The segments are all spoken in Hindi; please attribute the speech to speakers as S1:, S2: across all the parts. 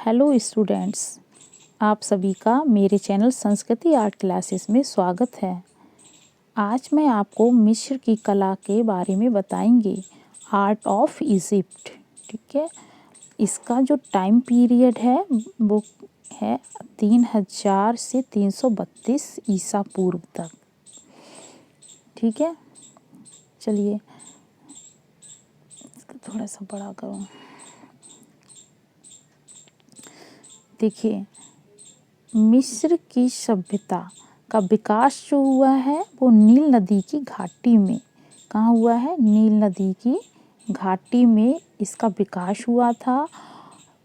S1: हेलो स्टूडेंट्स, आप सभी का मेरे चैनल संस्कृति आर्ट क्लासेस में स्वागत है। आज मैं आपको मिस्र की कला के बारे में बताएंगे, आर्ट ऑफ इजिप्ट। ठीक है, इसका जो टाइम पीरियड है वो है 3000 से 332 ईसा पूर्व तक। ठीक है, चलिए इसको थोड़ा सा बड़ा करूँ। देखिए, मिस्र की सभ्यता का विकास जो हुआ है वो नील नदी की घाटी में। कहाँ हुआ है? नील नदी की घाटी में इसका विकास हुआ था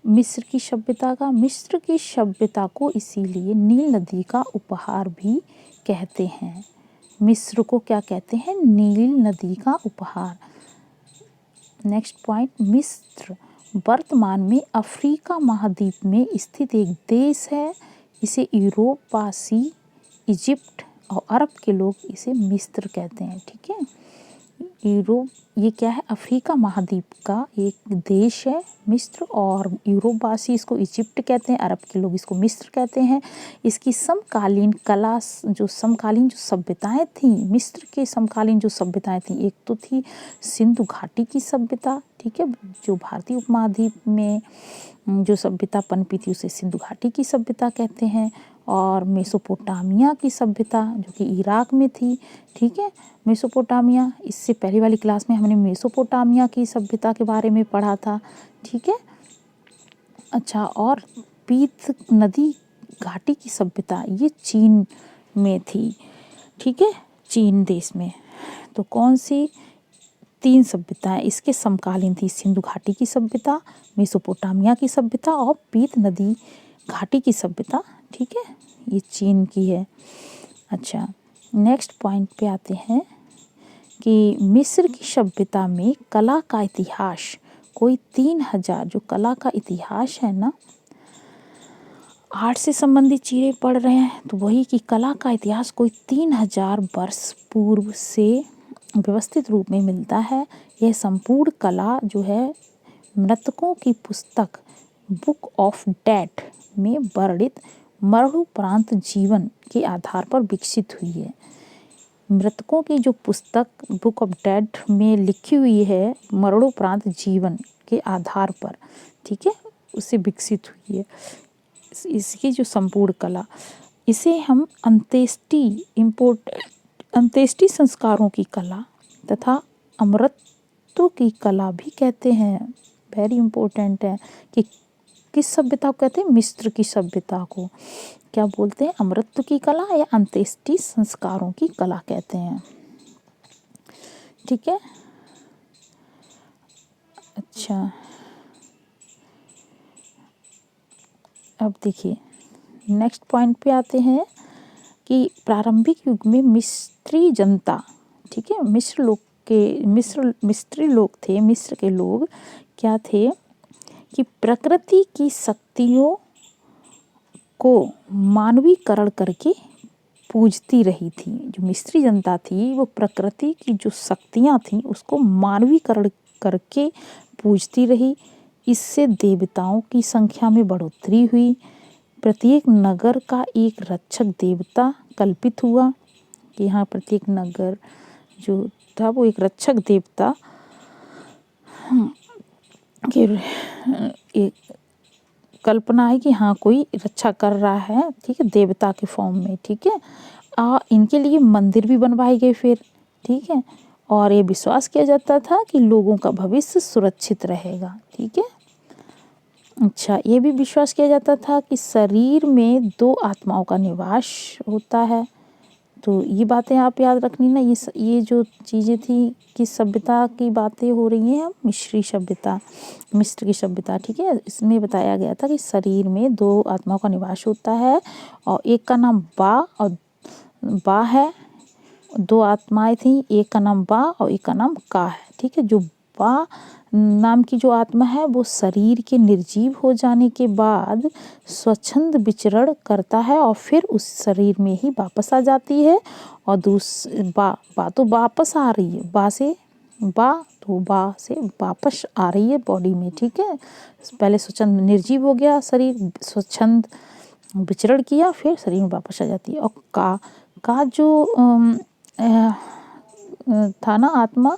S1: मिस्र की सभ्यता का। मिस्र की सभ्यता को इसीलिए नील नदी का उपहार भी कहते हैं। मिस्र को क्या कहते हैं? नील नदी का उपहार। नेक्स्ट पॉइंट, मिस्र वर्तमान में अफ्रीका महाद्वीप में स्थित एक देश है। इसे यूरोपवासी, इजिप्ट और अरब के लोग इसे मिस्र कहते हैं। ठीक है, ये क्या है? अफ्रीका महाद्वीप का एक देश है मिस्र, और यूरोपवासी इसको इजिप्ट कहते हैं, अरब के लोग इसको मिस्र कहते हैं। इसकी समकालीन कला जो सभ्यताएं थीं, मिस्र के समकालीन जो सभ्यताएं थीं, एक तो थी सिंधु घाटी की सभ्यता। ठीक है, जो भारतीय उपमहाद्वीप में जो सभ्यता पनपी थी उसे सिंधु घाटी की सभ्यता कहते हैं। और मेसोपोटामिया की सभ्यता जो कि इराक में थी। ठीक है, मेसोपोटामिया, इससे पहली वाली क्लास में हमने मेसोपोटामिया की सभ्यता के बारे में पढ़ा था। ठीक है, अच्छा, और पीत नदी घाटी की सभ्यता ये चीन में थी। ठीक है, चीन देश में। तो कौन सी 3 सभ्यताएं इसके समकालीन थी? सिंधु घाटी की सभ्यता, मेसोपोटामिया की सभ्यता और पीत नदी घाटी की सभ्यता। ठीक है, ये चीन की है। अच्छा, नेक्स्ट पॉइंट पे आते हैं कि मिस्र की सभ्यता में कला का इतिहास कोई 3000, जो कला का इतिहास है ना, आर्ट से संबंधित चीज़ें पढ़ रहे हैं तो वही कि कला का इतिहास कोई 3000 वर्ष पूर्व से व्यवस्थित रूप में मिलता है। यह संपूर्ण कला जो है मृतकों की पुस्तक बुक ऑफ डेड में वर्णित मरणोपरांत जीवन के आधार पर विकसित हुई है। मृतकों की जो पुस्तक बुक ऑफ डेड में लिखी हुई है मरणोपरांत जीवन के आधार पर, ठीक है, उससे विकसित हुई है। इसकी जो संपूर्ण कला, इसे हम अंत्येष्टि संस्कारों की कला तथा अमरत्व की कला भी कहते हैं। वेरी इम्पोर्टेंट है कि किस सभ्यता को कहते हैं? मिस्र की सभ्यता को क्या बोलते हैं? अमरत्व की कला या अंत्येष्टि संस्कारों की कला कहते हैं। ठीक है, अच्छा, अब देखिए नेक्स्ट पॉइंट पे आते हैं कि प्रारंभिक युग में मिस्री जनता, ठीक है, मिस्री लोग थे। मिस्र के लोग क्या थे कि प्रकृति की शक्तियों को मानवीकरण करके पूजती रही थी। जो मिस्री जनता थी वो प्रकृति की जो शक्तियाँ थीं उसको मानवीकरण करके पूजती रही। इससे देवताओं की संख्या में बढ़ोतरी हुई। प्रत्येक नगर का एक रक्षक देवता कल्पित हुआ कि यहाँ प्रत्येक नगर जो था वो एक रक्षक देवता की एक कल्पना है कि हाँ कोई रक्षा कर रहा है। ठीक है, देवता के फॉर्म में। ठीक है, इनके लिए मंदिर भी बनवाए गए फिर। ठीक है, और ये विश्वास किया जाता था कि लोगों का भविष्य सुरक्षित रहेगा। ठीक है, अच्छा, ये भी विश्वास किया जाता था कि शरीर में 2 आत्माओं का निवास होता है। तो ये बातें आप याद रखनी ना। ये जो चीज़ें थी किस सभ्यता की बातें हो रही हैं? मिस्र की सभ्यता। ठीक है, इसमें बताया गया था कि शरीर में 2 आत्माओं का निवास होता है और एक का नाम बा है। 2 आत्माएं थीं, एक का नाम बा और एक का नाम का है। ठीक है, जो बा नाम की जो आत्मा है वो शरीर के निर्जीव हो जाने के बाद स्वच्छंद विचरण करता है और फिर उस शरीर में ही वापस आ जाती है। और बा तो वापस आ रही है, बा से बा, तो बा से वापस आ रही है बॉडी में, ठीक है। पहले स्वच्छंद निर्जीव हो गया शरीर, स्वच्छंद विचरण किया, फिर शरीर में वापस आ जाती है। और का जो था ना आत्मा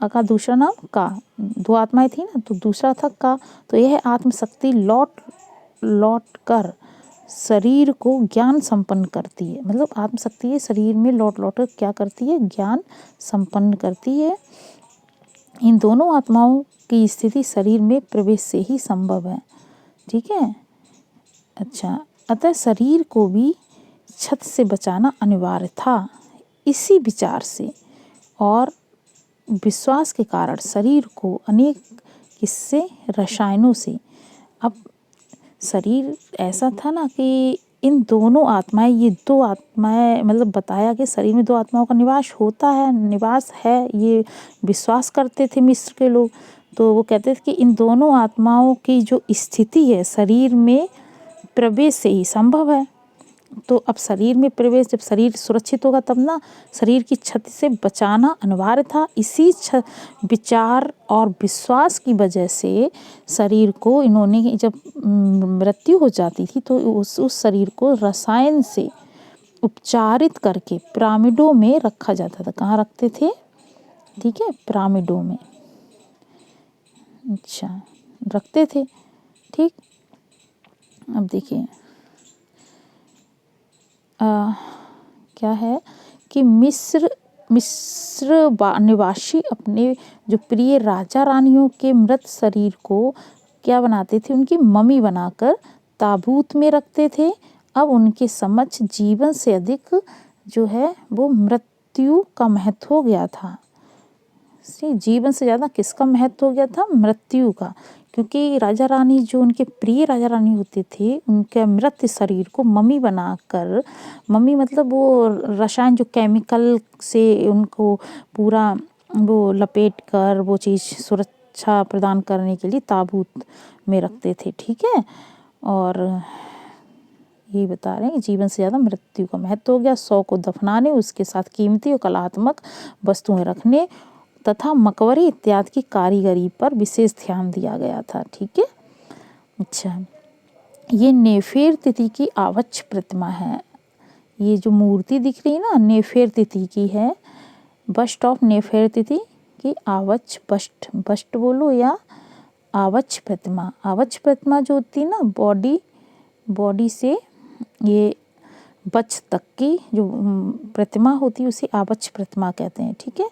S1: का दूसरा नाम का, दो आत्माएं थी ना, तो दूसरा था का, तो यह आत्मशक्ति लौट कर शरीर को ज्ञान संपन्न करती है। मतलब आत्मशक्ति ये शरीर में लौट कर क्या करती है, ज्ञान संपन्न करती है। इन दोनों आत्माओं की स्थिति शरीर में प्रवेश से ही संभव है, ठीक है। अच्छा, अतः शरीर को भी छत से बचाना अनिवार्य था। इसी विचार से और विश्वास के कारण शरीर को अनेक किस्से रसायनों से, अब शरीर ऐसा था ना कि इन दोनों आत्माएं, ये दो आत्माएं, मतलब बताया कि शरीर में दो आत्माओं का निवास होता है, निवास है, ये विश्वास करते थे मिस्र के लोग। तो वो कहते थे कि इन दोनों आत्माओं की जो स्थिति है शरीर में प्रवेश से ही संभव है। तो अब शरीर में प्रवेश, जब शरीर सुरक्षित होगा तब ना, शरीर की क्षति से बचाना अनिवार्य था। इसी विचार और विश्वास की वजह से शरीर को इन्होंने, जब मृत्यु हो जाती थी तो उस शरीर को रसायन से उपचारित करके पिरामिडों में रखा जाता था। कहाँ रखते थे, ठीक है, पिरामिडों में, अच्छा, रखते थे, ठीक। अब देखिए क्या है कि मिस्र निवासी अपने जो प्रिय राजा रानियों के मृत शरीर को क्या बनाते थे, उनकी मम्मी बनाकर ताबूत में रखते थे। अब उनके समक्ष जीवन से अधिक जो है वो मृत्यु का महत्व हो गया था। जीवन से ज़्यादा किसका महत्व हो गया था, मृत्यु का। क्योंकि राजा रानी, जो उनके प्रिय राजा रानी होते थे, उनके मृत शरीर को मम्मी बनाकर, मम्मी मतलब वो रसायन जो केमिकल से उनको पूरा वो लपेट कर वो चीज़ सुरक्षा प्रदान करने के लिए ताबूत में रखते थे, ठीक है। और ये बता रहे हैं कि जीवन से ज़्यादा मृत्यु का महत्व हो गया। 100 को दफनाने, उसके साथ कीमती और कलात्मक वस्तुएं रखने तथा मकबरे इत्यादि की कारीगरी पर विशेष ध्यान दिया गया था, ठीक है। अच्छा, ये नेफेर तिथि की आवच्छ प्रतिमा है। ये जो मूर्ति दिख रही है ना, नेफेर तिथि की है, बस्ट ऑफ नेफेर तिथि की आवच्छ, बस्ट बोलो या आवच्छ प्रतिमा। आवच्छ प्रतिमा जो होती है ना, बॉडी से ये बच तक की जो प्रतिमा होती है उसे आवच्छ प्रतिमा कहते हैं, ठीक है।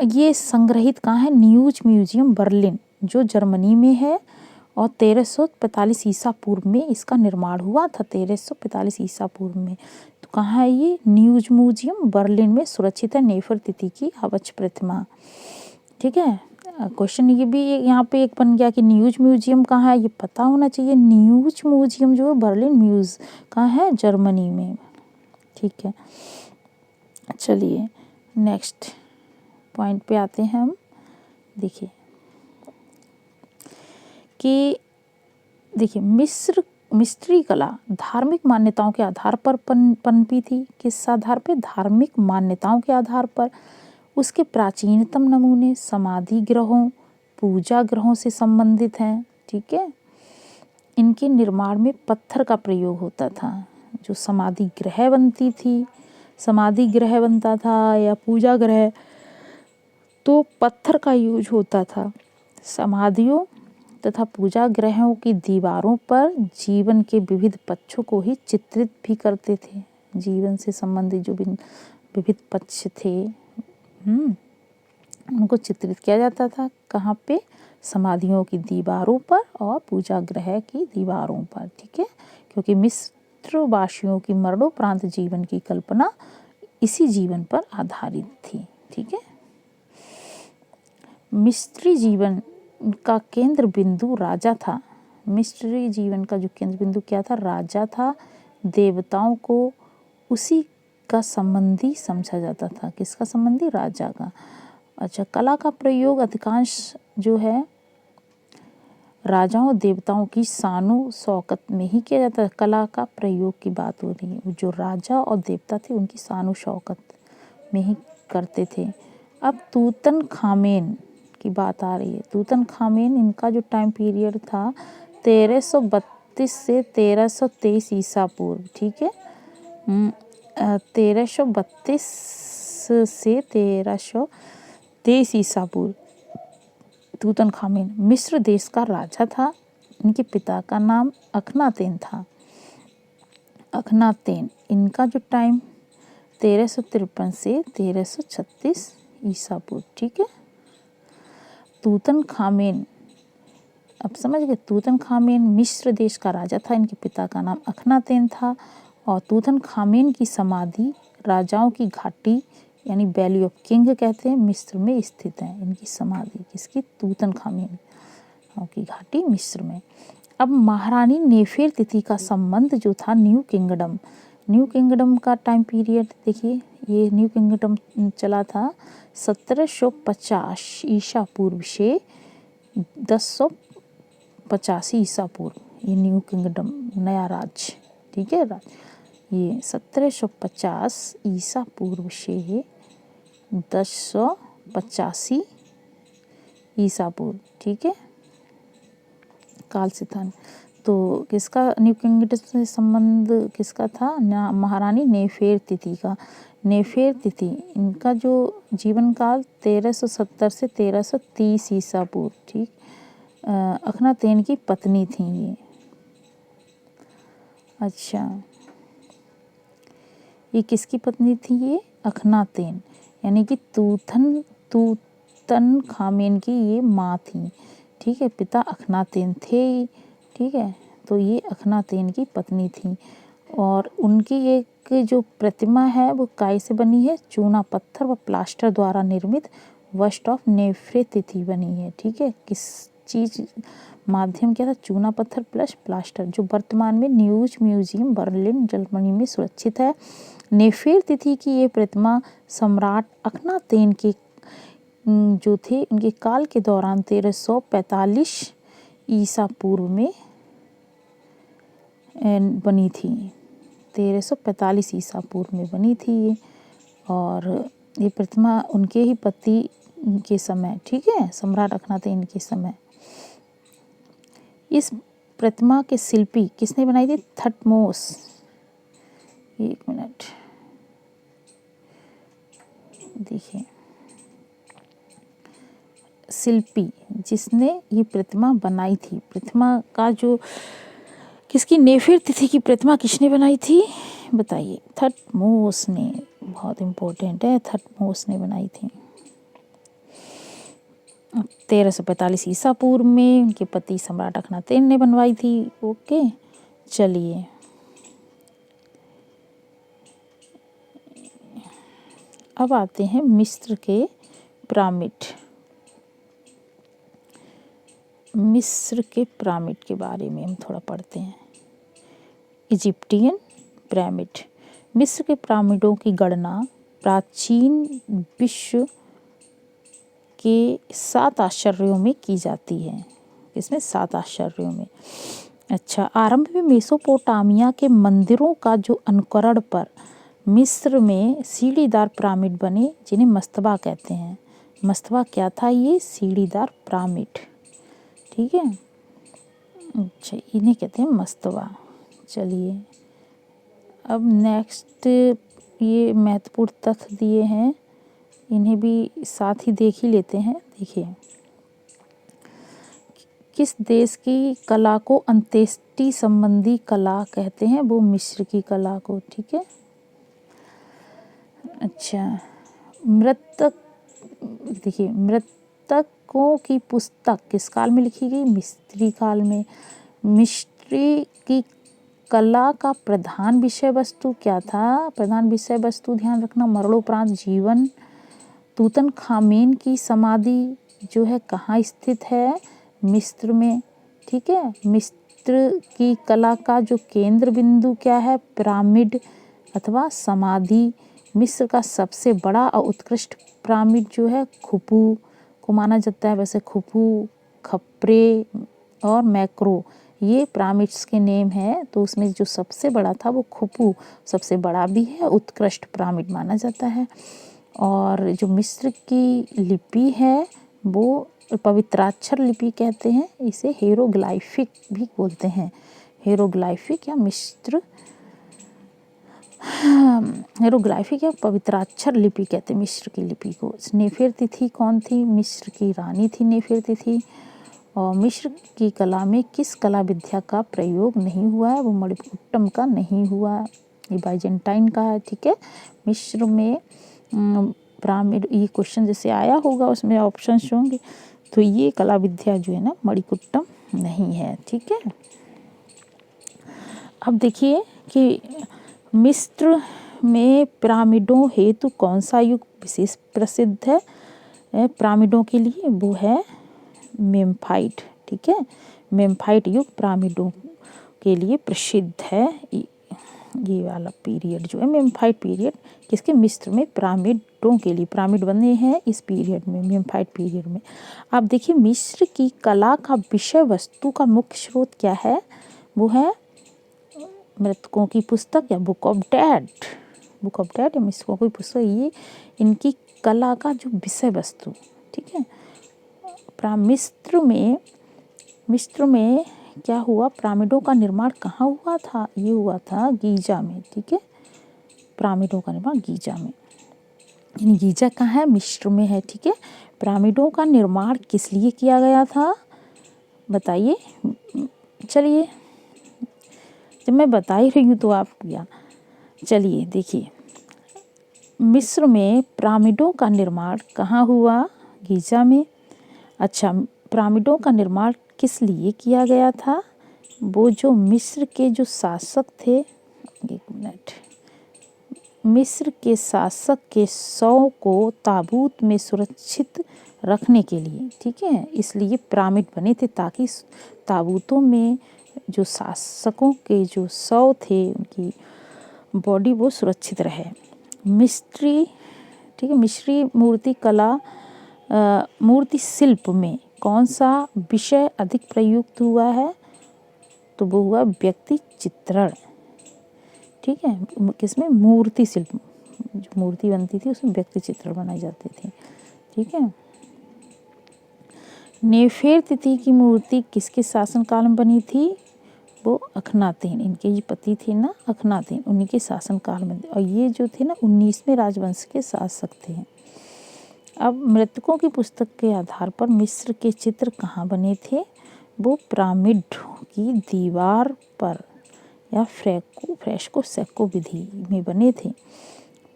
S1: ये संग्रहित कहाँ है, न्यूज म्यूजियम बर्लिन जो जर्मनी में है। और 1345 ईसा पूर्व में इसका निर्माण हुआ था, 1345 ईसा पूर्व में। तो कहाँ है ये, न्यूज म्यूजियम बर्लिन में सुरक्षित है नेफर तिथि की आवच्छ प्रतिमा, ठीक है। क्वेश्चन ये भी यहाँ पे एक बन गया कि न्यूज म्यूजियम कहाँ है, ये पता होना चाहिए। न्यूज म्यूजियम जो है बर्लिन कहाँ है, जर्मनी में, ठीक है। चलिए नेक्स्ट पॉइंट पे आते हैं हम। देखिए कि मिस्री कला धार्मिक मान्यताओं के आधार पर पनपी थी। किस आधार पे, धार्मिक मान्यताओं के आधार पर। उसके प्राचीनतम नमूने समाधि ग्रहों, पूजा ग्रहों से संबंधित हैं, ठीक है। इनके निर्माण में पत्थर का प्रयोग होता था। जो समाधि ग्रह बनती थी, समाधि ग्रह बनता था या पूजा ग्रह, तो पत्थर का यूज होता था। समाधियों तथा पूजा ग्रहों की दीवारों पर जीवन के विविध पक्षों को ही चित्रित भी करते थे। जीवन से संबंधित जो विविध पक्ष थे उनको चित्रित किया जाता था। कहाँ पे, समाधियों की दीवारों पर और पूजा ग्रह की दीवारों पर, ठीक है। क्योंकि मिस्रवासियों की मरणोपरांत जीवन की कल्पना इसी जीवन पर आधारित थी, ठीक है। मिस्री जीवन का केंद्र बिंदु राजा था। मिस्री जीवन का जो केंद्र बिंदु क्या था, राजा था। देवताओं को उसी का संबंधी समझा जाता था। किसका संबंधी, राजा का। अच्छा, कला का प्रयोग अधिकांश जो है राजाओं देवताओं की शानो शौकत में ही किया जाता है। कला का प्रयोग की बात हो रही है, जो राजा और देवता थे उनकी शानो शौकत में ही करते थे। अब तूतनखामेन की बात आ रही है। तूतनखामेन, इनका जो टाइम पीरियड था 1332 से 1323 ईसा पूर्व, ठीक है। 1332 से 1323 ईसा पूर्व। तूतनखामेन मिस्र देश का राजा था। इनके पिता का नाम अखनातेन था। अखनातेन, इनका जो टाइम 1353 से 1336 ईसा पूर्व, ठीक है। तूतनखामेन, अब समझ गए, तूतनखामेन मिस्र देश का राजा था। इनके पिता का नाम अखनातेन था। और तूतनखामेन की समाधि राजाओं की घाटी यानी वैली ऑफ किंग कहते हैं, मिस्र में स्थित है। इनकी समाधि किसकी? तूतनखामेन की घाटी मिस्र में। अब महारानी नेफेरतिथि का संबंध जो था न्यू किंगडम का टाइम पीरियड देखिए। ये न्यू किंगडम चला था 1750 ईसा पूर्व से 1085 ईसा पूर्व। ये न्यू किंगडम, नया राज्य, ठीक है। ये 1750 ईसा पूर्व से 1085 ईसा पूर्व, ठीक है, काल से था। तो किसका न्यू किंगडम से संबंध किसका था? महारानी नेफेरतिथि का। नेफेरतिथि, इनका जो जीवन काल 1370 से 1330 ईसा पूर्व, ठीक। अखनातेन की पत्नी थी ये। अच्छा, ये किसकी पत्नी थी? ये अखनातेन, यानी कि तूतनखामेन की ये माँ थी, ठीक है। पिता अखनातेन थे, ठीक है। तो ये अखनातेन की पत्नी थी। और उनकी एक जो प्रतिमा है वो काय से बनी है? चूना पत्थर व प्लास्टर द्वारा निर्मित बस्ट ऑफ नेफेरतिथि बनी है, ठीक है। किस चीज़ माध्यम क्या था? चूना पत्थर प्लस प्लास्टर, जो वर्तमान में न्यूज म्यूजियम बर्लिन जर्मनी में सुरक्षित है। नेफेरतिथि की ये प्रतिमा सम्राट अखनातेन के जो थे उनके काल के दौरान 1345 ईसा पूर्व में बनी थी। 1345 ईसा पूर्व में बनी थी ये। और ये प्रतिमा उनके ही पति के समय, ठीक है, सम्राट अखनातेन के समय। इस प्रतिमा के शिल्पी किसने बनाई थी? थटमोस। एक मिनट देखिए, शिल्पी जिसने ये प्रतिमा बनाई थी, प्रतिमा का जो किसकी? नेफेरतिथि की प्रतिमा किसने बनाई थी बताइए? थटमोस ने। बहुत इम्पोर्टेंट है, थटमोस ने बनाई थी। 1345 ईसा पूर्व में उनके पति सम्राट अखनातेन ने बनवाई थी। ओके, चलिए अब आते हैं मिस्र के पिरामिड। मिस्र के पिरामिड के बारे में हम थोड़ा पढ़ते हैं। Egyptian pyramid. मिस्र के पिरामिडों की गणना प्राचीन विश्व के 7 आश्चर्यों में की जाती है। इसमें 7 आश्चर्यों में। अच्छा, आरंभ में मेसोपोटामिया के मंदिरों का जो अनुकरण पर मिस्र में सीढ़ीदार पिरामिड बने, जिन्हें मस्तबा कहते हैं। मस्तबा क्या था? ये सीढ़ीदार पिरामिड, ठीक है। अच्छा, इन्हें कहते हैं मस्तबा। चलिए अब नेक्स्ट, ये महत्वपूर्ण तथ्य दिए हैं, इन्हें भी साथ ही देख ही लेते हैं। देखिए, किस देश की कला को अंत्येष्टि संबंधी कला कहते हैं? वो मिस्र की कला को, ठीक है। अच्छा, मृतक, देखिए, मृतकों की पुस्तक किस काल में लिखी गई? मिस्री काल में। मिस्री की कला का प्रधान विषय वस्तु क्या था? प्रधान विषय वस्तु ध्यान रखना, मरणोपरांत जीवन। तूतनखामेन की समाधि जो है कहाँ स्थित है? मिस्र में, ठीक है। मिस्र की कला का जो केंद्र बिंदु क्या है? पिरामिड अथवा समाधि। मिस्र का सबसे बड़ा और उत्कृष्ट पिरामिड जो है खुफू को माना जाता है। वैसे खुफू, खप्रे और मैक्रो ये पिरामिड्स के नेम है। तो उसमें जो सबसे बड़ा था वो खुफू सबसे बड़ा भी है, उत्कृष्ट पिरामिड माना जाता है। और जो मिस्र की लिपि है वो पवित्राक्षर लिपि कहते हैं, इसे हेरोग्लाइफिक भी बोलते हैं। हेरोग्लाइफिक या हेरोग्लाइफिक या पवित्राक्षर लिपि कहते हैं मिस्र की लिपि को। नेफेरतिथि कौन थी? मिस्र की रानी थी नेफेरतिथि। और मिस्र की कला में किस कला विद्या का प्रयोग नहीं हुआ है? वो मणिकुट्टम का नहीं हुआ, ये बाइजेंटाइन का है। ठीक है, मिस्र में पिरामिड, ये क्वेश्चन जैसे आया होगा उसमें ऑप्शंस होंगे, तो ये कला विद्या जो है ना मणिकुट्टम नहीं है। ठीक है, अब देखिए कि मिस्र में पिरामिडों हेतु कौन सा युग विशेष प्रसिद्ध है? पिरामिडों के लिए वो है मेम्फाइट। ठीक है, मेम्फाइट युग पिरामिडों के लिए प्रसिद्ध है। ये वाला पीरियड जो है मेम्फाइट पीरियड, किसके? मिस्र में पिरामिडों के लिए, पिरामिड बने हैं इस पीरियड में, मेम्फाइट पीरियड में। आप देखिए मिस्र की कला का विषय वस्तु का मुख्य स्रोत क्या है? वो है मृतकों की पुस्तक या book of dead. Book of dead या मृतकों की पुस्तक, ये इनकी कला का जो विषय वस्तु। ठीक है, मिस्र में क्या हुआ? पिरामिडों का निर्माण कहाँ हुआ था? ये हुआ था गीजा में। ठीक है, पिरामिडों का निर्माण गीजा में, यानी गीजा कहाँ है? मिस्र में है। ठीक है, पिरामिडों का निर्माण किस लिए किया गया था बताइए? चलिए, जब मैं बता ही रही हूँ तो आप क्या, चलिए देखिए, मिस्र में पिरामिडों का निर्माण कहाँ हुआ? गीजा में। अच्छा, पिरामिडों का निर्माण किस लिए किया गया था? वो जो मिस्र के जो शासक थे, एक मिनट, मिस्र के शासक के शव को ताबूत में सुरक्षित रखने के लिए। ठीक है, इसलिए पिरामिड बने थे ताकि ताबूतों में जो शासकों के जो शव थे उनकी बॉडी वो सुरक्षित रहे। मिस्री, ठीक है, मिस्री मूर्ति कला मूर्ति शिल्प में कौन सा विषय अधिक प्रयुक्त हुआ है? तो वो हुआ व्यक्ति चित्रण। ठीक है, किसमें? मूर्ति शिल्प, जो मूर्ति बनती थी उसमें व्यक्ति चित्रण बनाए जाते थे। ठीक है, नेफेरतिति की मूर्ति किसके शासनकाल में बनी थी? वो अखनातेन, इनके जो पति थे ना अखनातेन, उन्हीं के शासनकाल में। और ये जो थे ना 19वें राजवंश के शासक थे। अब मृतकों की पुस्तक के आधार पर मिस्र के चित्र कहाँ बने थे? वो पिरामिड की दीवार पर या फ्रेस्को सेको विधि में बने थे।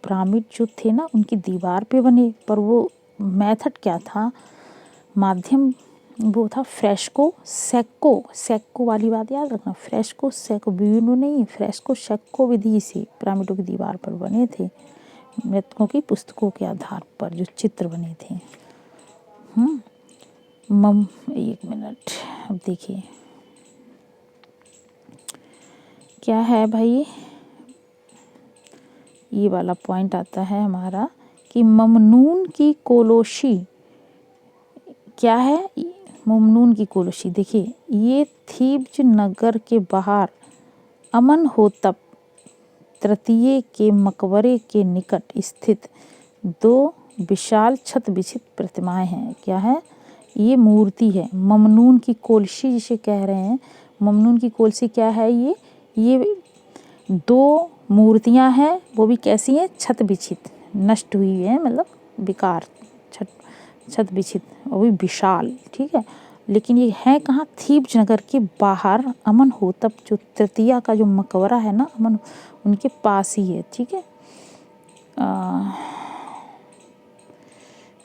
S1: पिरामिड जो थे ना उनकी दीवार पे बने, पर वो मेथड क्या था? माध्यम वो था फ्रेस्को सेको वाली बात याद रखना, फ्रेस्को सेको, ब्यूनो नहीं, फ्रेस्को सेको विधि से पिरामिडों की दीवार पर बने थे, मृतकों की पुस्तकों के आधार पर जो चित्र बने थे। एक मिनट, अब देखिए क्या है भाई, ये वाला पॉइंट आता है हमारा कि ममनून की कोलोशी क्या है? ममनून की कोलोशी, देखिए ये थीब्स नगर के बाहर अमनहोतप तृतीय के मकबरे के निकट स्थित दो विशाल छत विछित प्रतिमाएं हैं। क्या है? ये मूर्ति है ममनून की कोलशी जिसे कह रहे हैं। ममनून की कोलशी क्या है? ये दो मूर्तियां हैं, वो भी कैसी हैं? छत विछित, नष्ट हुई है, मतलब बेकार, छत विछित, वो भी विशाल। ठीक है, लेकिन ये है कहाँ? थीब्स नगर के बाहर अमनहोतप जो तृतीया का जो मकबरा है ना अमन, उनके पास ही है। ठीक है,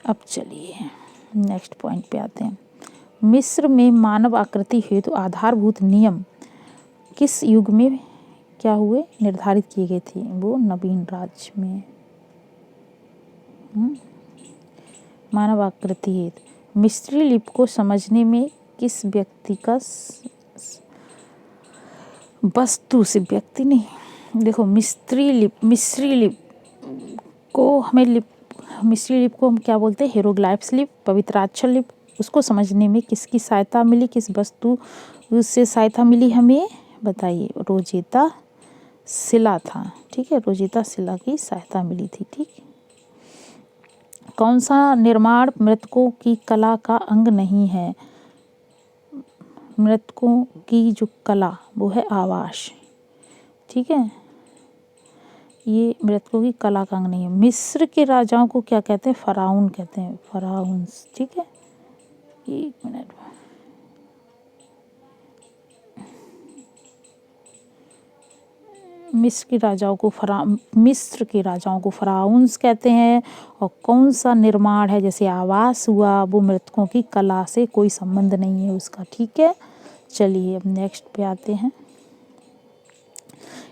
S1: अब चलिए नेक्स्ट पॉइंट पे आते हैं। मिस्र में मानव आकृति हेतु आधारभूत नियम किस युग में क्या हुए? निर्धारित किए गए थे? वो नवीन राज्य में। मानव आकृति हेतु मिस्री लिपि को समझने में किस व्यक्ति का वस्तु से, व्यक्ति नहीं, देखो मिस्री लिपि को हम क्या बोलते हैं? हेरोग्लाइफ्स लिपि, पवित्राक्षर लिपि। उसको समझने में किसकी सहायता मिली? किस वस्तु से सहायता मिली हमें बताइए? रोजेता शिला था। ठीक है, रोजेता शिला की सहायता मिली थी। ठीक, कौन सा निर्माण मृतकों की कला का अंग नहीं है? मृतकों की जो कला वो है आवास, ठीक है, ये मृतकों की कला का अंग नहीं है। मिस्र के राजाओं को क्या कहते हैं? फराउन कहते हैं, फराउन्स, ठीक है। 1 मिनट, मिस्र के राजाओं को फराउन्स कहते हैं। और कौन सा निर्माण है, जैसे आवास हुआ, वो मृतकों की कला से कोई संबंध नहीं है उसका, ठीक है। चलिए अब नेक्स्ट पे आते हैं।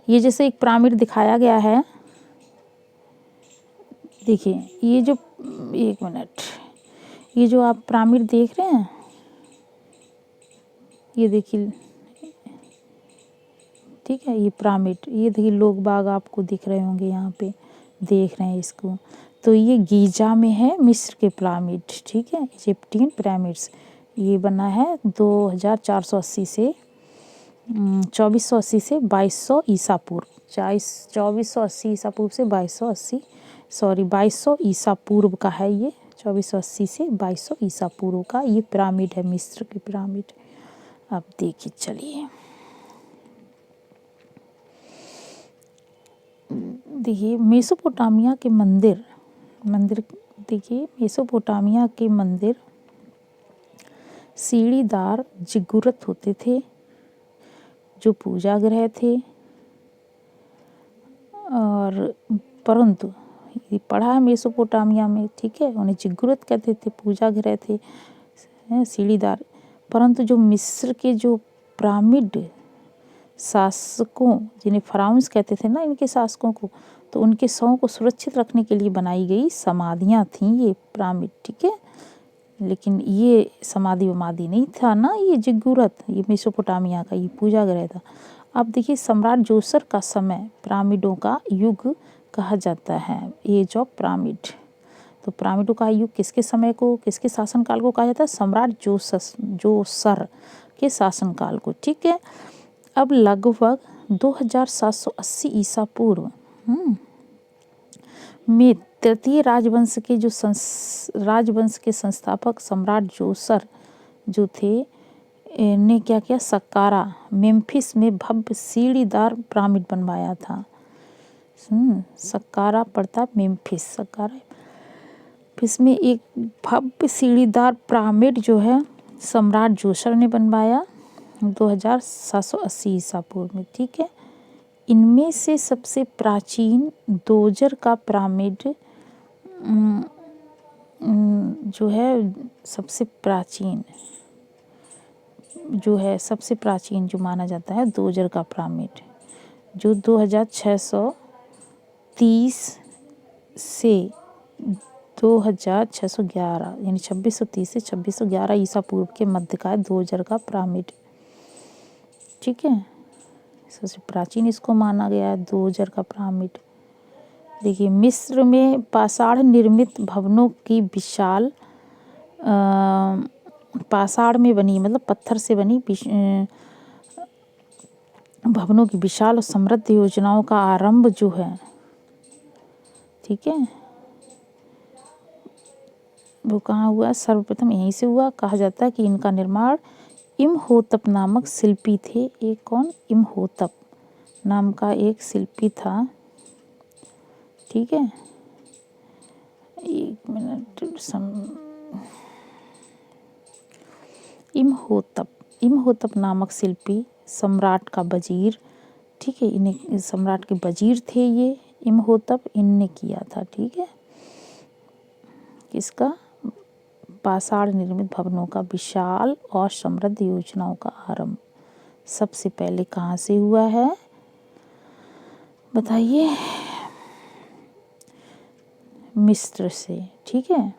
S1: ये जैसे एक पिरामिड दिखाया गया है, देखिए ये जो 1 मिनट, ये जो आप पिरामिड देख रहे हैं, ये देखिए, ठीक है, ये पिरामिड, ये देखिए लोग बाग आपको दिख रहे होंगे, यहाँ पे देख रहे हैं इसको। तो ये गीजा में है, मिस्र के पिरामिड, ठीक है, इजिप्टियन पिरामिड्स। ये बना है 2480 से 2480 से 2200 ईसा पूर्व, 2480 ईसा पूर्व से 2200 ईसा पूर्व का है ये। 2480 से 2200 ईसा पूर्व का ये पिरामिड है, मिस्र के पिरामिड। अब देखिए, चलिए देखिए मेसोपोटामिया के मंदिर देखिए, मेसोपोटामिया के मंदिर सीढ़ीदार जिगुरत होते थे, जो पूजा गृह थे। और परंतु ये पढ़ा है मेसोपोटामिया में, ठीक है, उन्हें जिगुरत कहते थे, पूजा गृह थे, सीढ़ीदार। परंतु जो मिस्र के जो पिरामिड शासकों, जिन्हें फराउन्स कहते थे ना, इनके शासकों को, तो उनके शवों को सुरक्षित रखने के लिए बनाई गई समाधियाँ थीं ये पिरामिड, ठीक है। लेकिन ये समाधि वमाधि नहीं था ना, ये जिगुरत, ये मेसोपोटामिया का ये पूजा गृह था। अब देखिए, सम्राट जोसर का समय पिरामिडों का युग कहा जाता है, एज ऑफ पिरामिड। तो पिरामिडों का युग किसके समय को, किसके शासनकाल को कहा जाता है? सम्राट जोसर के शासनकाल को, ठीक है। अब लगभग 2780 ईसा पूर्व में तृतीय राजवंश के संस्थापक सम्राट जोसर जो थे ने क्या किया? सक्कारा मेम्फिस में भव्य सीढ़ीदार पिरामिड बनवाया था। सक्कारा पड़ता मेम्फिस, सक्कारा इसमें एक भव्य सीढ़ीदार पिरामिड जो है सम्राट जोसर ने बनवाया 2780 ईसा पूर्व में, ठीक है। इनमें से सबसे प्राचीन दोजर का पिरामिड जो है सबसे प्राचीन जो माना जाता है, दोजर का पिरामिड, जो 2630 से 2611 यानी 2630 से 2611 ईसा पूर्व के मध्य का है दोजर का पिरामिड, ठीक है। सबसे प्राचीन इसको माना गया है, दोजर का पिरामिड। देखिए, मिस्र में पाषाण निर्मित भवनों की विशाल पाषाण में बनी, मतलब पत्थर से बनी भवनों की विशाल और समृद्ध योजनाओं का आरंभ जो है, ठीक है, वो कहाँ हुआ? सर्वप्रथम यहीं से हुआ। कहा जाता है कि इनका निर्माण इमहोतप नामक शिल्पी थे। एक कौन? इमहोतप नाम का एक शिल्पी था, ठीक है। 1 मिनट, इमहोतप नामक शिल्पी सम्राट का वजीर, ठीक है, इन्हें सम्राट के वजीर थे ये इमहोतप, इनने किया था, ठीक है। किसका? पाषाण निर्मित भवनों का विशाल और समृद्ध योजनाओं का आरंभ सबसे पहले कहाँ से हुआ है बताइए? मिस्र से, ठीक है,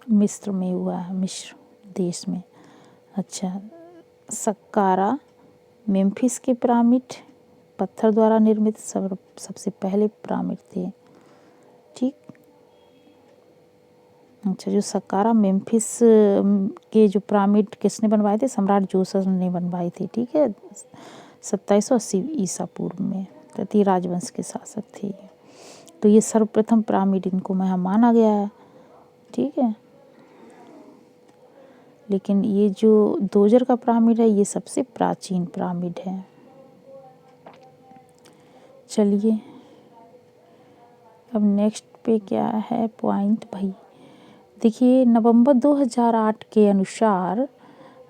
S1: मिस्र में हुआ है, मिस्र देश में। अच्छा, सक्कारा मेम्फिस के पिरामिड पत्थर द्वारा निर्मित सबसे पहले पिरामिड थे, ठीक। अच्छा, जो सक्कारा मेम्फिस के जो पिरामिड किसने बनवाए थे? सम्राट जोसर ने बनवाए थे, ठीक है, 2780 ईसा पूर्व में। तृतीय राजवंश के शासक थे। तो ये सर्वप्रथम पिरामिड इनको में माना गया है। ठीक है। लेकिन ये जो दोजर का पिरामिड है ये सबसे प्राचीन पिरामिड है। चलिए अब नेक्स्ट पे क्या है पॉइंट भाई। देखिए नवंबर 2008 के अनुसार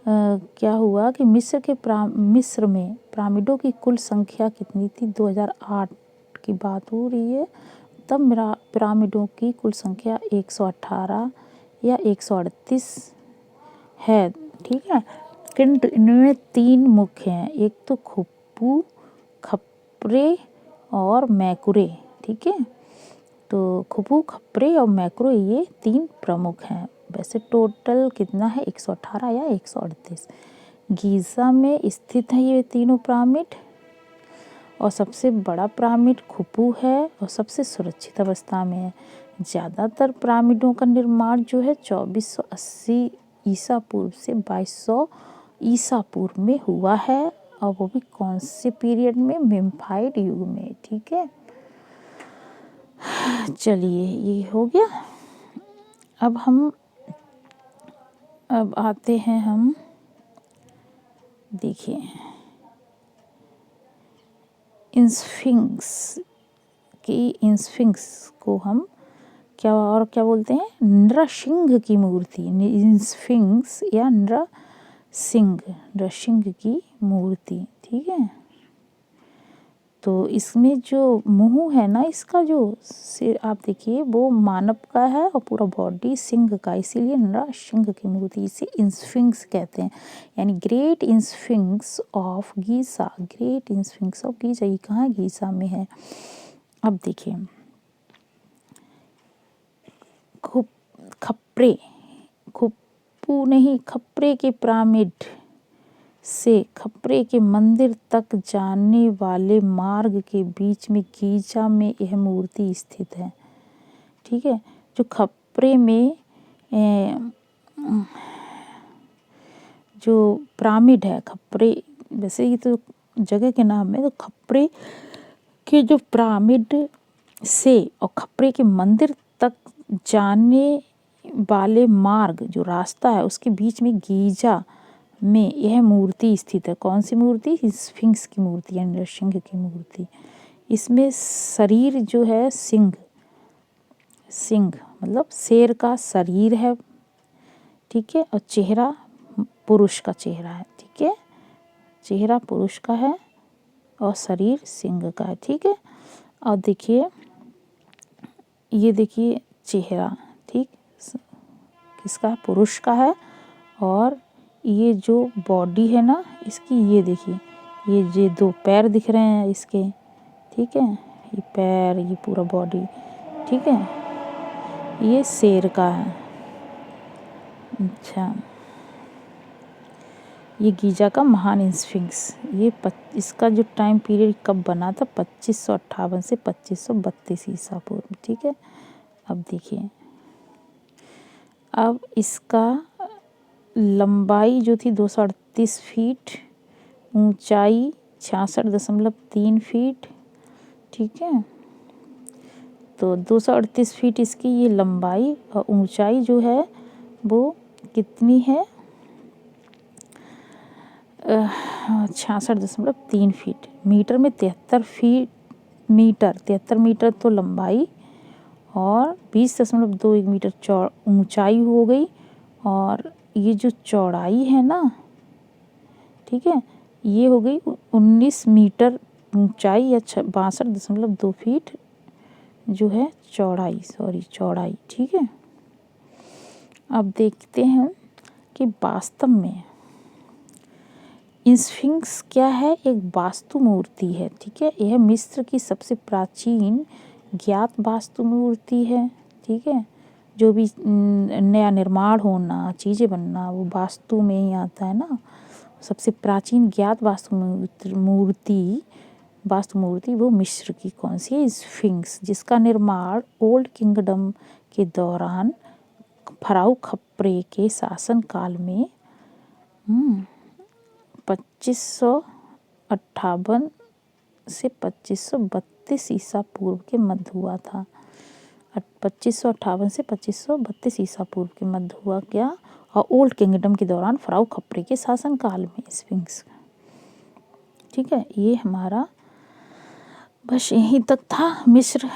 S1: क्या हुआ कि मिस्र में पिरामिडों की कुल संख्या कितनी थी। 2008 की बात हो रही है। तब मेरा पिरामिडों की कुल संख्या 118 या 138 है। ठीक है। किंतु इनमें 3 मुख्य हैं, एक तो खुफू, खप्रे और मैकुरे। ठीक है। तो खुफू, खप्रे और मैकुरे ये 3 प्रमुख हैं। वैसे टोटल कितना है 118 या 138। गीज़ा में स्थित है ये तीनों पिरामिड और सबसे बड़ा पिरामिड खुफू है और सबसे सुरक्षित अवस्था में है। ज़्यादातर पिरामिडों का निर्माण जो है 2480 ईसा पूर्व से 2200 ईसा पूर्व में हुआ है और वो भी कौन से पीरियड में, मेम्फाइड युग में। ठीक है। चलिए ये हो गया। अब आते हैं हम, देखिए स्फिंक्स को हम क्या बोलते हैं, नृसिंह की मूर्ति। स्फिंक्स या नृसिंह की मूर्ति। ठीक है। तो इसमें जो मुंह है ना, इसका जो सिर आप देखिए वो मानव का है और पूरा बॉडी सिंह का, इसीलिए नृसिंह की मूर्ति। इसे स्फिंक्स कहते हैं, यानी great sphinx of Giza. Great sphinx of Giza ये कहाँ है, गीज़ा में है। अब देखिए खप्रे के पिरामिड से खप्रे के मंदिर तक जाने वाले मार्ग के बीच में गीज़ा में यह मूर्ति स्थित है। ठीक है। जो खप्रे में जो पिरामिड है, खप्रे वैसे ये तो जगह के नाम है, तो खप्रे के जो पिरामिड से और खप्रे के मंदिर तक जाने वाले मार्ग जो रास्ता है उसके बीच में गीज़ा में यह मूर्ति स्थित है। कौन सी मूर्ति, स्फिंक्स की मूर्ति या नृसिंह की मूर्ति। इसमें शरीर जो है सिंह मतलब शेर का शरीर है। ठीक है। और चेहरा पुरुष का चेहरा है। ठीक है। चेहरा पुरुष का है और शरीर सिंह का है। ठीक है। और देखिए ये देखिए चेहरा, ठीक किसका, पुरुष का है। और ये जो बॉडी है ना इसकी, ये देखिए ये 2 पैर दिख रहे हैं इसके। ठीक है। ये पैर, ये पूरा बॉडी। ठीक है। ये शेर का है। अच्छा, ये गीज़ा का महान स्फिंक्स। ये इसका जो टाइम पीरियड कब बना था, 2558 से 2532 ईसा पूर्व। ठीक है। अब देखिए, अब इसका लंबाई जो थी 238 फीट, ऊंचाई 66.3 फीट। ठीक है। तो 238 फीट इसकी ये लंबाई और ऊंचाई जो है वो कितनी है, 66.3 फीट। मीटर में 73 मीटर तो लंबाई और 20.21 मीटर ऊंचाई हो गई। और ये जो चौड़ाई है ना, ठीक है, ये हो गई 19 मीटर ऊंचाई या 62.2 फीट जो है चौड़ाई। ठीक है। अब देखते हैं कि वास्तव में स्फिंक्स क्या है, एक वास्तु मूर्ति है। ठीक है। यह मिस्र की सबसे प्राचीन ज्ञात वास्तु मूर्ति है। ठीक है। जो भी नया निर्माण होना, चीज़ें बनना, वो वास्तु में ही आता है ना। सबसे प्राचीन ज्ञात वास्तु मूर्ति वो मिस्र की कौन सी है, स्फिंक्स, जिसका निर्माण ओल्ड किंगडम के दौरान फराउ खप्रे के शासन काल में 2558 से 2532 ईसा पूर्व के मध्य हुआ था। 2558 से 2532 ईसा पूर्व के मध्य हुआ क्या, और ओल्ड किंगडम के दौरान फराउ खप्रे के शासनकाल में स्फिंक्स। ठीक है, ये हमारा बस यहीं तक था। मिस्र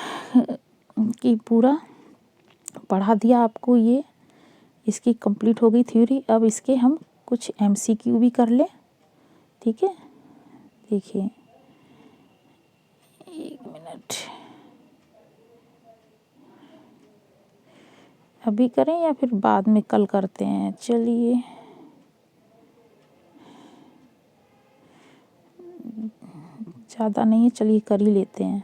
S1: की पूरा पढ़ा दिया आपको, ये इसकी कंप्लीट हो गई थ्योरी। अब इसके हम कुछ MCQ भी कर लें। ठीक है, देखिए 1 मिनट, अभी करें या फिर बाद में कल करते हैं? चलिए, ज़्यादा नहीं है, चलिए कर ही लेते हैं।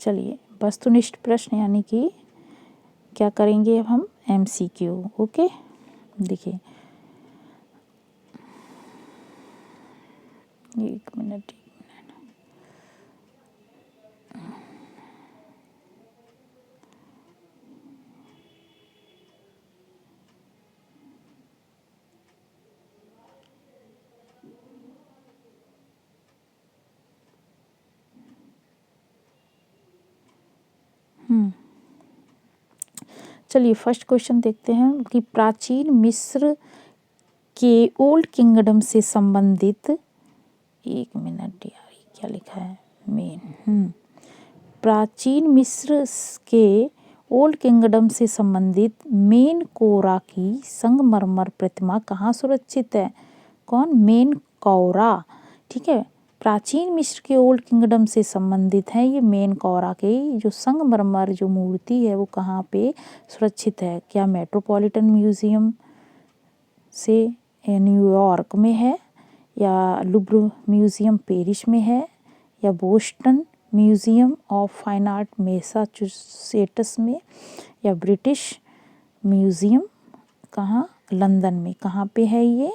S1: चलिए, वस्तुनिष्ठ प्रश्न यानी कि क्या करेंगे अब हम? MCQ। ओके, देखिए 1 मिनट। चलिए फर्स्ट क्वेश्चन देखते हैं कि प्राचीन मिस्र के ओल्ड किंगडम से संबंधित, 1 मिनट यार, ये क्या लिखा है? मेन प्राचीन मिस्र के ओल्ड किंगडम से संबंधित मेन कोरा की संगमरमर प्रतिमा कहाँ सुरक्षित है? कौन? मेन कौरा। ठीक है, प्राचीन मिस्र के ओल्ड किंगडम से संबंधित है ये मेन कौरा के जो संगमरमर जो मूर्ति है वो कहाँ पे सुरक्षित है? क्या मेट्रोपॉलिटन म्यूजियम से न्यूयॉर्क में है, या लुव्र म्यूजियम पेरिस में है, या Boston museum of fine art Massachusetts में, या ब्रिटिश म्यूजियम कहाँ? लंदन में। कहाँ पे है ये?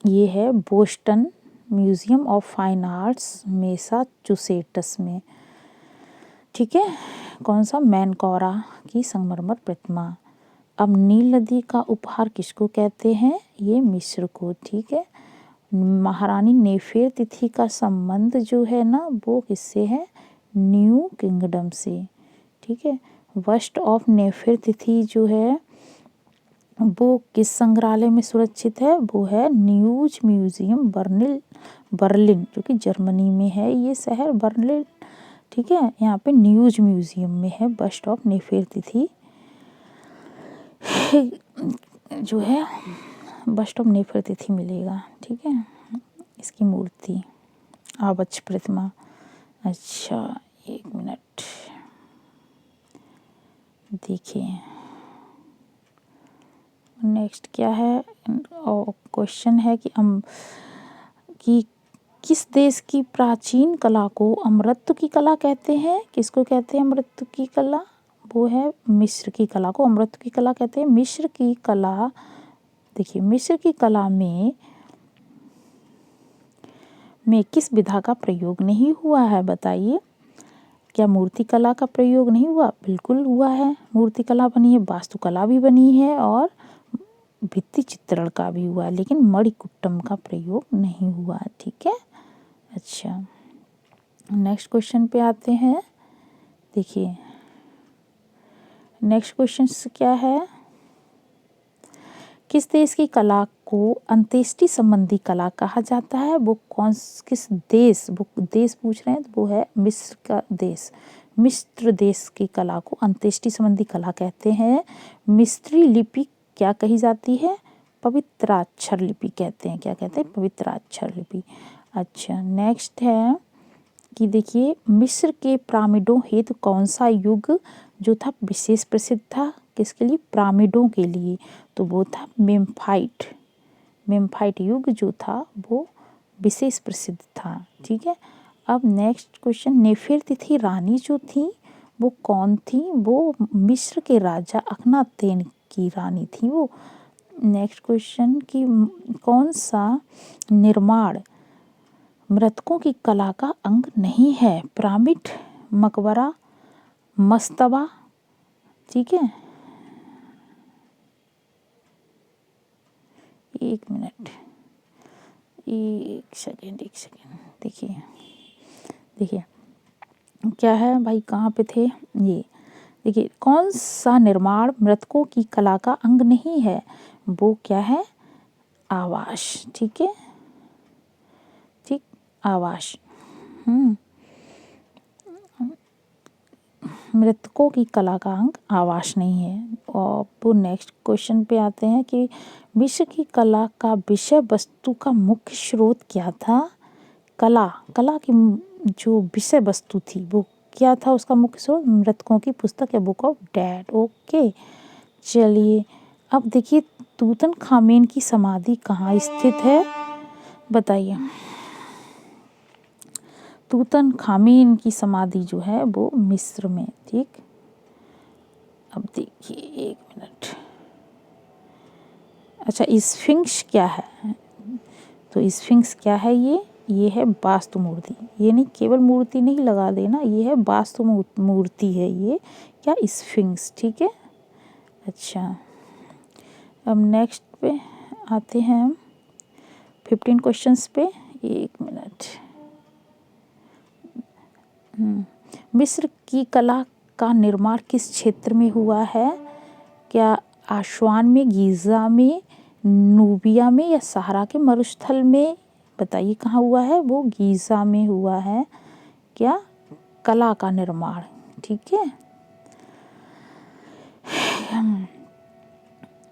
S1: ये है Boston museum of fine arts Massachusetts में। ठीक है, कौन सा? मेनकौरा की संगमरमर प्रतिमा। अब नील नदी का उपहार किसको कहते हैं? ये मिस्र को। ठीक है, महारानी नेफेर तिथि का संबंध जो है ना वो किससे है? न्यू किंगडम से। ठीक है, बस्ट ऑफ नेफेर तिथि जो है वो किस संग्रहालय में सुरक्षित है? वो है न्यूज म्यूजियम बर्लिन, जो कि जर्मनी में है ये शहर बर्लिन। ठीक है, यहाँ पे न्यूज म्यूजियम में है बस्ट ऑफ नेफेर तिथि जो है, बस्ट ऑफ नेफेर तिथि मिलेगा। ठीक है, इसकी मूर्ति आवच प्रतिमा। अच्छा 1 मिनट, देखिए नेक्स्ट क्या है? क्वेश्चन है कि किस देश की प्राचीन कला को अमृत की कला कहते हैं? किसको कहते हैं अमृत की कला? वो है मिस्र की कला को अमृत की कला कहते हैं। मिस्र की कला, देखिए मिस्र की कला में किस विधा का प्रयोग नहीं हुआ है? बताइए, क्या मूर्तिकला का प्रयोग नहीं हुआ? बिल्कुल हुआ है, मूर्तिकला बनी है, वास्तुकला भी बनी है और भित्ति चित्रण का भी हुआ, लेकिन मणिकुट्टम का प्रयोग नहीं हुआ। ठीक है, अच्छा नेक्स्ट क्वेश्चन पे आते हैं। देखिए नेक्स्ट क्वेश्चन क्या है? किस देश की कला को अंत्येष्टि संबंधी कला कहा जाता है? वो किस देश, वो देश पूछ रहे हैं तो वो है मिस्र का देश। मिस्र देश की कला को अंत्येष्टि संबंधी कला कहते हैं। मिस्री लिपि क्या कही जाती है? पवित्राक्षर लिपि कहते हैं। क्या कहते हैं? पवित्राक्षर लिपि। अच्छा नेक्स्ट है कि देखिए मिस्र के पिरामिडों हेतु कौन सा युग जो था विशेष प्रसिद्ध था? किसके लिए? पिरामिडों के लिए। तो वो था मेम्फाइट युग जो था वो विशेष प्रसिद्ध था। ठीक है, अब नेक्स्ट क्वेश्चन, नेफेर तिथि रानी जो थी वो कौन थी? वो मिस्र के राजा अखनातेन की रानी थी वो। नेक्स्ट क्वेश्चन कि कौन सा निर्माण मृतकों की कला का अंग नहीं है? पिरामिड, मकबरा, मस्तबा। ठीक है, एक मिनट, एक सेकेंड। देखिए देखिए क्या है भाई, कहाँ पे थे ये। देखिए, कौन सा निर्माण मृतकों की कला का अंग नहीं है? वो क्या है? आवास। ठीक है, ठीक, आवास। मृतकों की कला का अंग आवास नहीं है। और वो नेक्स्ट क्वेश्चन पे आते हैं कि विश्व की कला का विषय वस्तु का मुख्य स्रोत क्या था? कला की जो विषय वस्तु थी वो क्या था? उसका मुख्य स्रोत मृतकों की पुस्तक या बुक ऑफ डेड। ओके, चलिए अब देखिए, तूतन खामेन की समाधि कहाँ स्थित है? बताइए। तूतन खामेन की समाधि जो है वो मिस्र में। ठीक, अब देखिए, एक मिनट। अच्छा, स्फिंक्स क्या है? तो स्फिंक्स क्या है? ये है वास्तु मूर्ति। ये नहीं, केवल मूर्ति नहीं लगा देना, ये है वास्तु मूर्ति है ये, क्या? स्फिंक्स। ठीक है, अच्छा। अब नेक्स्ट पे आते हैं हम 15 क्वेश्चंस पे। एक मिनट। मिस्र की कला का निर्माण किस क्षेत्र में हुआ है? क्या आसवान में, गीज़ा में, नूबिया में या सहारा के मरुस्थल में? बताइए कहाँ हुआ है? वो गीज़ा में हुआ है। क्या? कला का निर्माण। ठीक है,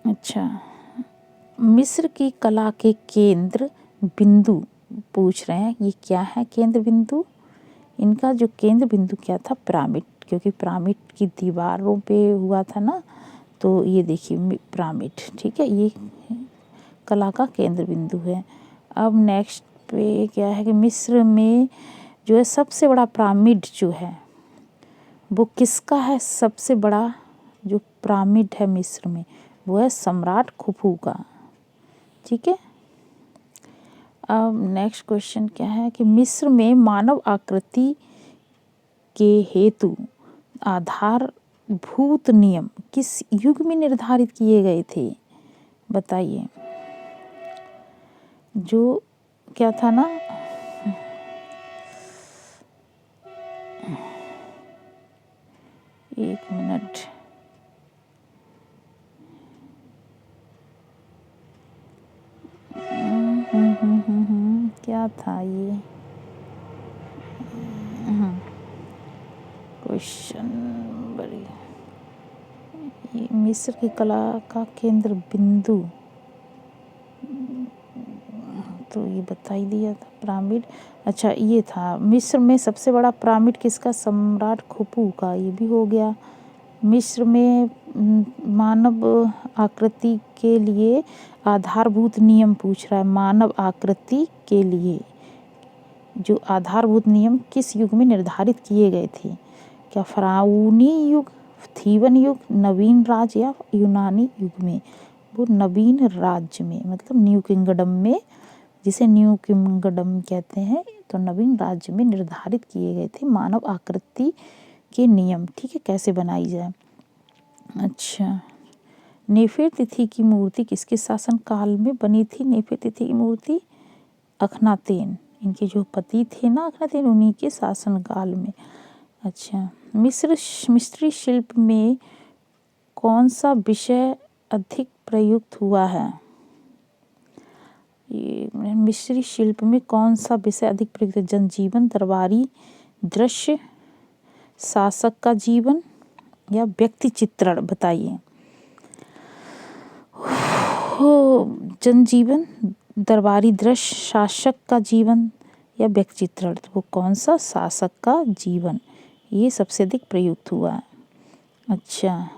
S1: अच्छा। मिस्र की कला के केंद्र बिंदु पूछ रहे हैं, ये क्या है केंद्र बिंदु? इनका जो केंद्र बिंदु क्या था? पिरामिड, क्योंकि पिरामिड की दीवारों पे हुआ था ना, तो ये देखिए पिरामिड। ठीक है, ये कला का केंद्र बिंदु है। अब नेक्स्ट पे क्या है कि मिस्र में जो है सबसे बड़ा पिरामिड जो है वो किसका है? सबसे बड़ा जो पिरामिड है मिस्र में वो है सम्राट खुफू का। ठीक है, अब नेक्स्ट क्वेश्चन क्या है कि मिस्र में मानव आकृति के हेतु आधारभूत नियम किस युग में निर्धारित किए गए थे? बताइए। जो क्या था ना, एक मिनट, क्या था ये क्वेश्चन? बड़ी, ये मिस्र की कला का केंद्र बिंदु तो ये बता ही दिया था, पिरामिड। अच्छा, ये था मिस्र में सबसे बड़ा पिरामिड किसका? सम्राट खुफू का। ये भी हो गया। मिस्र में मानव आकृति के लिए आधारभूत नियम पूछ रहा है। मानव आकृति के लिए जो आधारभूत नियम किस युग में निर्धारित किए गए थे? क्या फ़िरौनी युग, थीवन युग, नवीन राज्य या यूनानी युग में? वो नवीन राज्य में, मतलब न्यू किंगडम में, जिसे न्यू किंगडम कहते हैं, तो नवीन राज्य में निर्धारित किए गए थे मानव आकृति के नियम। ठीक है, कैसे बनाई जाए। अच्छा, नेफेरतिथि की मूर्ति किसके शासन काल में बनी थी? नेफेरतिथि की मूर्ति अखनातेन, इनके जो पति थे ना अखनातेन, उन्हीं के शासन काल में। अच्छा, मिस्री शिल्प में कौन सा विषय अधिक प्रयुक्त हुआ है? ये मिस्री शिल्प में कौन सा विषय अधिक प्रयुक्त है? जनजीवन, दरबारी दृश्य, शासक का जीवन या व्यक्ति चित्रण? बताइए। हो, जनजीवन, दरबारी दृश्य, शासक का जीवन या व्यक्ति चित्रण? तो वो कौन सा? शासक का जीवन, ये सबसे अधिक प्रयुक्त हुआ है। अच्छा,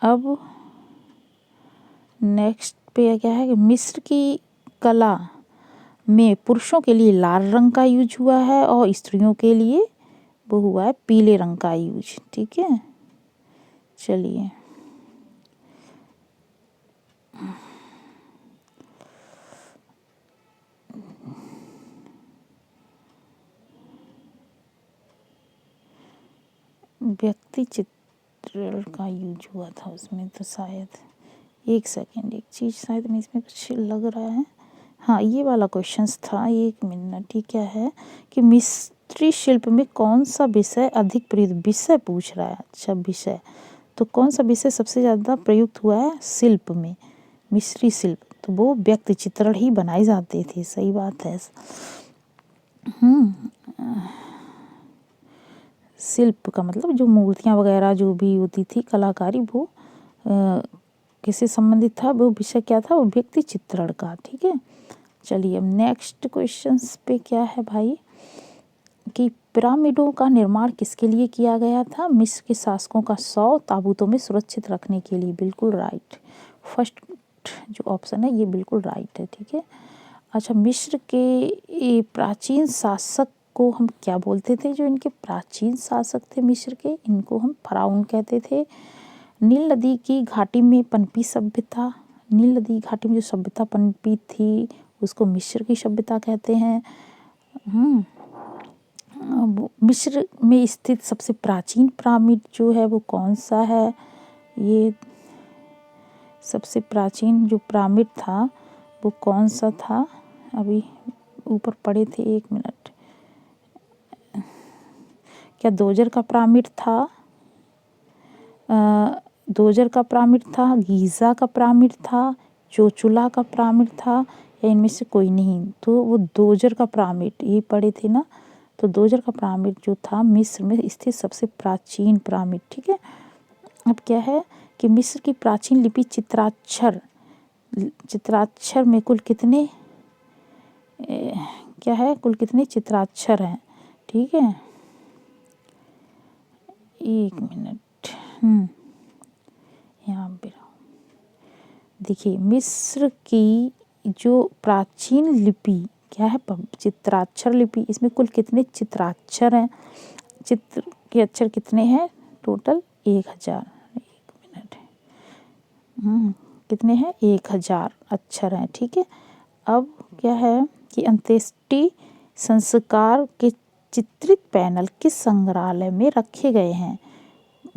S1: अब नेक्स्ट पे क्या है कि मिस्र की कला में पुरुषों के लिए लाल रंग का यूज हुआ है और स्त्रियों के लिए वो हुआ है पीले रंग का यूज। ठीक है, चलिए। व्यक्ति चित्रण का यूज हुआ था उसमें तो शायद, एक सेकेंड, एक चीज़ शायद में इसमें कुछ लग रहा है। हाँ, ये वाला क्वेश्चंस था, 1 मिनट। ये क्या है कि मिस्त्री शिल्प में कौन सा विषय अधिक प्रयुक्त, विषय पूछ रहा है। अच्छा, विषय, तो कौन सा विषय सबसे ज़्यादा प्रयुक्त हुआ है शिल्प में, मिस्री शिल्प, तो वो व्यक्ति चित्रण ही बनाए जाते थे। सही बात है। शिल्प का मतलब जो मूर्तियाँ वगैरह जो भी होती थी कलाकारी, वो किससे संबंधित था, वो विषय क्या था, वो व्यक्ति चित्रण का। ठीक है, चलिए अब नेक्स्ट क्वेश्चंस पे क्या है भाई कि पिरामिडों का निर्माण किसके लिए किया गया था। मिस्र के शासकों का 100 ताबूतों में सुरक्षित रखने के लिए। बिल्कुल राइट, फर्स्ट जो ऑप्शन है ये बिल्कुल राइट है। ठीक है, अच्छा, मिस्र के प्राचीन शासक को हम क्या बोलते थे, जो इनके प्राचीन शासक थे मिस्र के, इनको हम फ़राउन कहते थे। नील नदी की घाटी में पनपी सभ्यता, नील नदी घाटी में जो सभ्यता पनपी थी उसको मिस्र की सभ्यता कहते हैं। मिस्र में स्थित सबसे प्राचीन पिरामिड जो है वो कौन सा है, ये सबसे प्राचीन जो पिरामिड था वो कौन सा था, अभी ऊपर पढ़े थे, 1 मिनट। क्या दोजर का पिरामिड था, दोजर का पिरामिड था, गीज़ा का पिरामिड था, चोचुला का पिरामिड था, या इनमें से कोई नहीं। तो वो दोजर का पिरामिड, ये पढ़े थे ना, तो दोजर का पिरामिड जो था मिस्र में स्थित सबसे प्राचीन पिरामिड। ठीक है, अब क्या है कि मिस्र की प्राचीन लिपि चित्राक्षर में कुल कितने क्या है, कुल कितने चित्राक्षर हैं। ठीक है, 1 मिनट, यहाँ पे देखिए, मिस्र की जो प्राचीन लिपि क्या है, चित्राक्षर लिपि, इसमें कुल कितने चित्राक्षर हैं, चित्र के अक्षर कितने हैं टोटल, 1000। 1 मिनट, कितने हैं, 1000 अक्षर हैं। ठीक है, अब क्या है कि अंत्येष्टि संस्कार के चित्रित पैनल किस संग्रहालय में रखे गए हैं।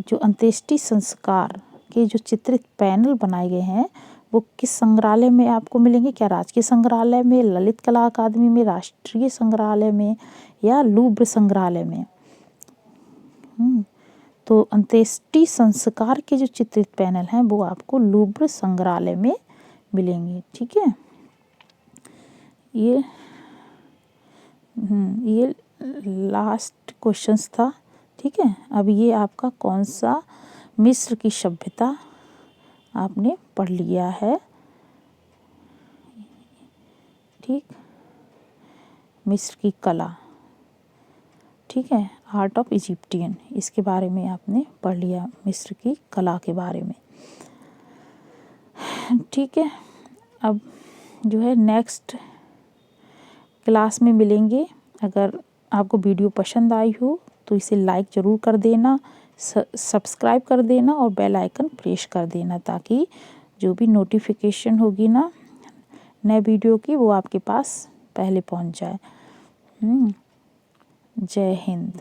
S1: जो अंत्येष्टि संस्कार के जो चित्रित पैनल बनाए गए हैं वो किस संग्रहालय में आपको मिलेंगे, क्या राजकीय संग्रहालय में, ललित कला अकादमी में, राष्ट्रीय संग्रहालय में, या लूव्र संग्रहालय में। तो अंत्येष्टि संस्कार के जो चित्रित पैनल हैं वो आपको लूव्र संग्रहालय में मिलेंगे। ठीक है, ये लास्ट क्वेश्चंस था। ठीक है, अब ये आपका कौन सा मिस्र की सभ्यता आपने पढ़ लिया है। ठीक, मिस्र की कला, ठीक है, आर्ट ऑफ इजिप्टियन, इसके बारे में आपने पढ़ लिया, मिस्र की कला के बारे में। ठीक है, अब जो है नेक्स्ट क्लास में मिलेंगे। अगर आपको वीडियो पसंद आई हो तो इसे लाइक ज़रूर कर देना, सब्सक्राइब कर देना और बेल आइकन प्रेस कर देना, ताकि जो भी नोटिफिकेशन होगी ना नए वीडियो की वो आपके पास पहले पहुंच जाए। जय हिंद।